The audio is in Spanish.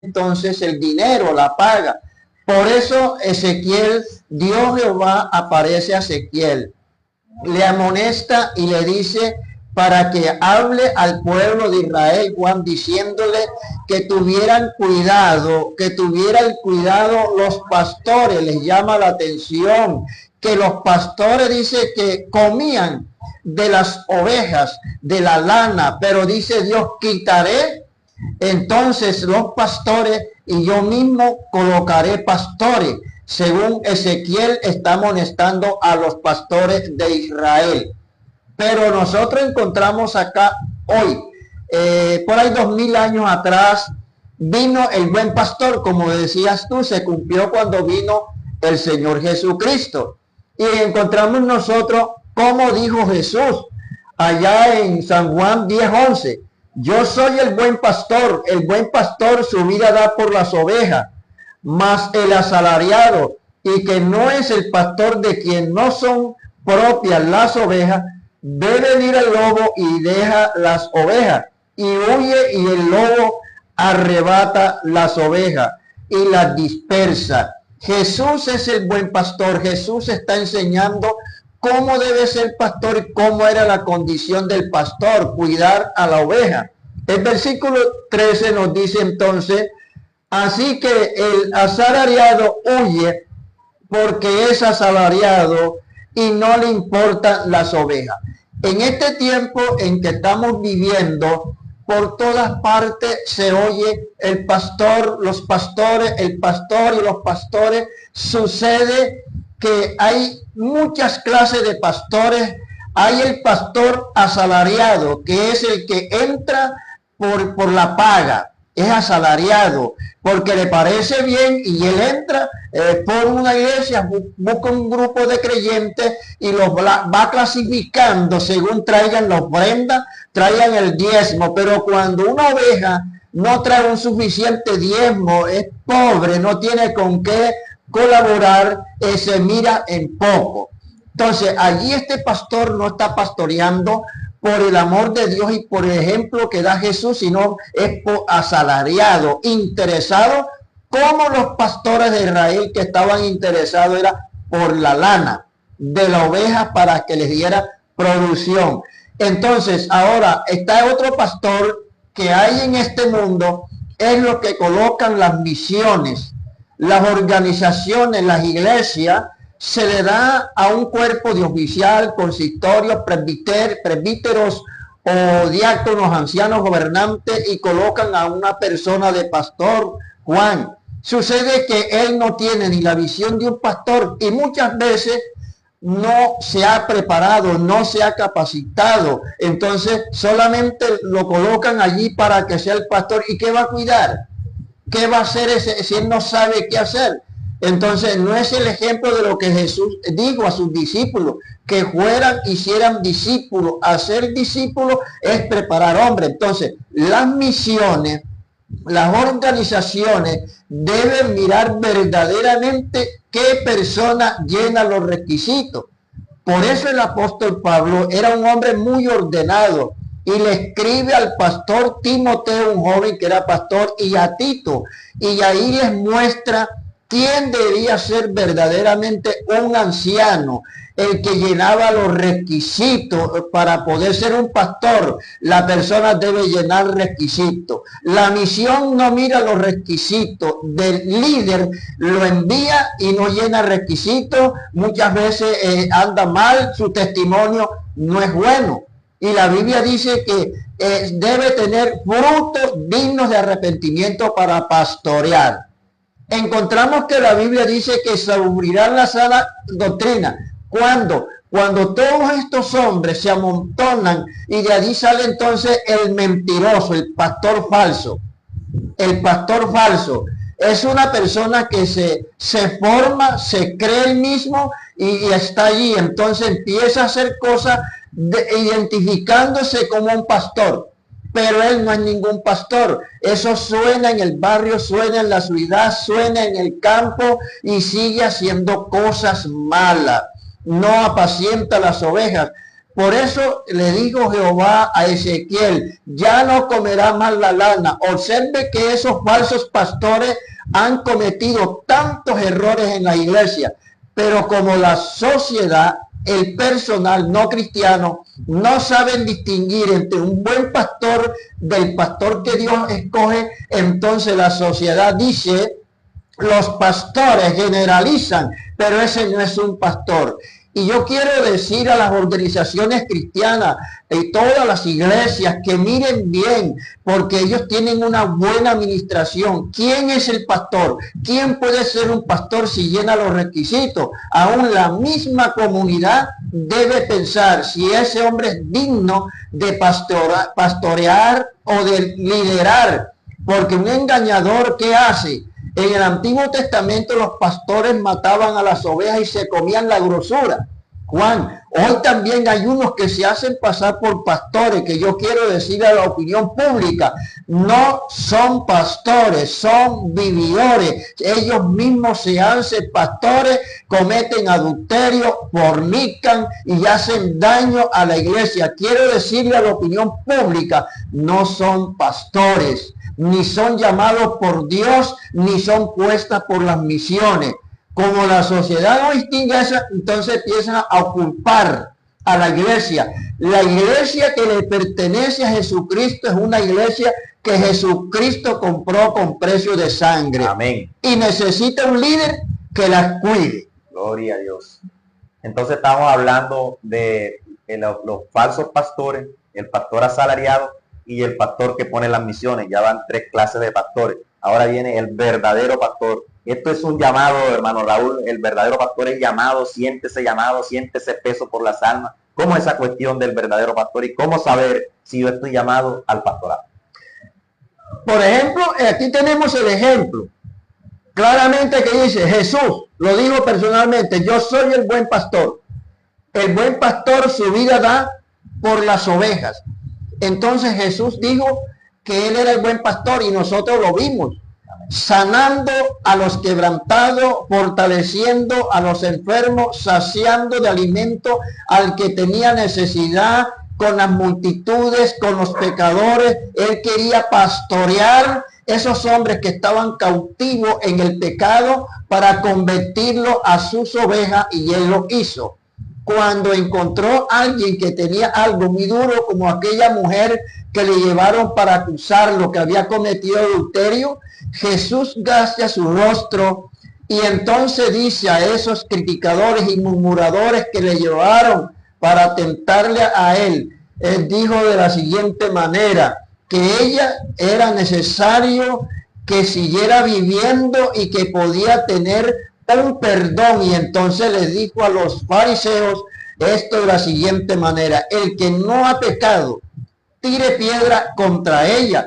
entonces el dinero, la paga. Por eso Ezequiel, Dios Jehová aparece a Ezequiel, le amonesta y le dice para que hable al pueblo de Israel, Juan, diciéndole que tuvieran cuidado, los pastores. Les llama la atención que los pastores, dice que comían de las ovejas, de la lana, pero dice Dios, quitaré entonces los pastores y yo mismo colocaré pastores. Según Ezequiel está amonestando a los pastores de Israel. Pero nosotros encontramos acá hoy, por ahí 2000 años atrás, vino el buen pastor, como decías tú, se cumplió cuando vino el Señor Jesucristo. Y encontramos nosotros como dijo Jesús allá en San Juan 10:11. Yo soy el buen pastor su vida da por las ovejas, mas el asalariado, y que no es el pastor de quien no son propias las ovejas, ve venir el lobo y deja las ovejas, y huye, y el lobo arrebata las ovejas y las dispersa. Jesús es el buen pastor. Jesús está enseñando cómo debe ser pastor y cómo era la condición del pastor, cuidar a la oveja. El versículo 13 nos dice entonces, así que el asalariado huye porque es asalariado y no le importan las ovejas. En este tiempo en que estamos viviendo, por todas partes se oye el pastor, los pastores, el pastor y los pastores. Sucede que hay muchas clases de pastores. Hay el pastor asalariado, que es el que entra por la paga, es asalariado, porque le parece bien y él entra por una iglesia, busca un grupo de creyentes y los va clasificando según traigan las ofrendas, traigan el diezmo. Pero cuando una oveja no trae un suficiente diezmo, es pobre, no tiene con qué colaborar, se mira en poco. Entonces allí este pastor no está pastoreando por el amor de Dios y por el ejemplo que da Jesús, sino es por asalariado, interesado, como los pastores de Israel que estaban interesados era por la lana de la oveja para que les diera producción. Entonces ahora está otro pastor que hay en este mundo, es lo que colocan las misiones, las organizaciones, las iglesias. Se le da a un cuerpo de oficial, consistorio, presbíteros o diáconos, ancianos, gobernantes, y colocan a una persona de pastor. Juan, sucede que él no tiene ni la visión de un pastor y muchas veces no se ha preparado, no se ha capacitado. Entonces solamente lo colocan allí para que sea el pastor. ¿Y qué va a cuidar? ¿Qué va a hacer si él no sabe qué hacer? Entonces no es el ejemplo de lo que Jesús dijo a sus discípulos, que fueran, hicieran discípulos. Hacer discípulos es preparar hombres. Entonces las misiones, las organizaciones deben mirar verdaderamente qué persona llena los requisitos. Por eso el apóstol Pablo era un hombre muy ordenado y le escribe al pastor Timoteo, un joven que era pastor, y a Tito, y ahí les muestra quién debía ser verdaderamente un anciano, el que llenaba los requisitos para poder ser un pastor. La persona debe llenar requisitos. La misión no mira los requisitos del líder, lo envía y no llena requisitos. Muchas veces anda mal, su testimonio no es bueno. Y la Biblia dice que debe tener frutos dignos de arrepentimiento para pastorear. Encontramos que la Biblia dice que se abrirán la sana doctrina. ¿Cuándo? Cuando todos estos hombres se amontonan y de allí sale entonces el mentiroso, el pastor falso. El pastor falso es una persona que se forma, se cree el mismo y está allí. Entonces empieza a hacer cosas identificándose como un pastor. Pero él no es ningún pastor. Eso suena en el barrio, suena en la ciudad, suena en el campo y sigue haciendo cosas malas. No apacienta las ovejas. Por eso le dijo Jehová a Ezequiel, ya no comerá más la lana. Observe que esos falsos pastores han cometido tantos errores en la iglesia, pero como la sociedad, el personal no cristiano, no saben distinguir entre un buen pastor del pastor que Dios escoge, entonces la sociedad dice, los pastores generalizan, pero ese no es un pastor. Y yo quiero decir a las organizaciones cristianas y todas las iglesias que miren bien, porque ellos tienen una buena administración. ¿Quién es el pastor? ¿Quién puede ser un pastor si llena los requisitos? Aún la misma comunidad debe pensar si ese hombre es digno de pastorear o de liderar, porque un engañador, ¿qué hace? En el Antiguo Testamento los pastores mataban a las ovejas y se comían la grosura. Juan, hoy también hay unos que se hacen pasar por pastores, que yo quiero decir a la opinión pública, no son pastores, son vividores. Ellos mismos se hacen pastores, cometen adulterio, fornican y hacen daño a la iglesia. Quiero decirle a la opinión pública, no son pastores, ni son llamados por Dios, ni son puestas por las misiones. Como la sociedad no distingue eso, entonces empiezan a culpar a la iglesia. La iglesia que le pertenece a Jesucristo es una iglesia que Jesucristo compró con precio de sangre. Amén. Y necesita un líder que la cuide. Gloria a Dios. Entonces estamos hablando de los falsos pastores, el pastor asalariado y el pastor que pone las misiones. Ya van 3 clases de pastores. Ahora viene el verdadero pastor. Esto es un llamado, hermano Raúl. El verdadero pastor es llamado, siente ese peso por las almas. ¿Cómo es esa cuestión del verdadero pastor y cómo saber si yo estoy llamado al pastorado? Por ejemplo, aquí tenemos el ejemplo claramente que dice Jesús, lo digo personalmente, yo soy el buen pastor. El buen pastor su vida da por las ovejas. Entonces Jesús dijo que él era el buen pastor y nosotros lo vimos, sanando a los quebrantados, fortaleciendo a los enfermos, saciando de alimento al que tenía necesidad, con las multitudes, con los pecadores. Él quería pastorear esos hombres que estaban cautivos en el pecado para convertirlos a sus ovejas, y él lo hizo. Cuando encontró a alguien que tenía algo muy duro, como aquella mujer que le llevaron para acusarlo que había cometido adulterio, Jesús gasta su rostro y entonces dice a esos criticadores y murmuradores que le llevaron para tentarle a él, él dijo de la siguiente manera, que ella era necesario que siguiera viviendo y que podía tener un perdón. Y entonces les dijo a los fariseos esto de la siguiente manera: el que no ha pecado, tire piedra contra ella.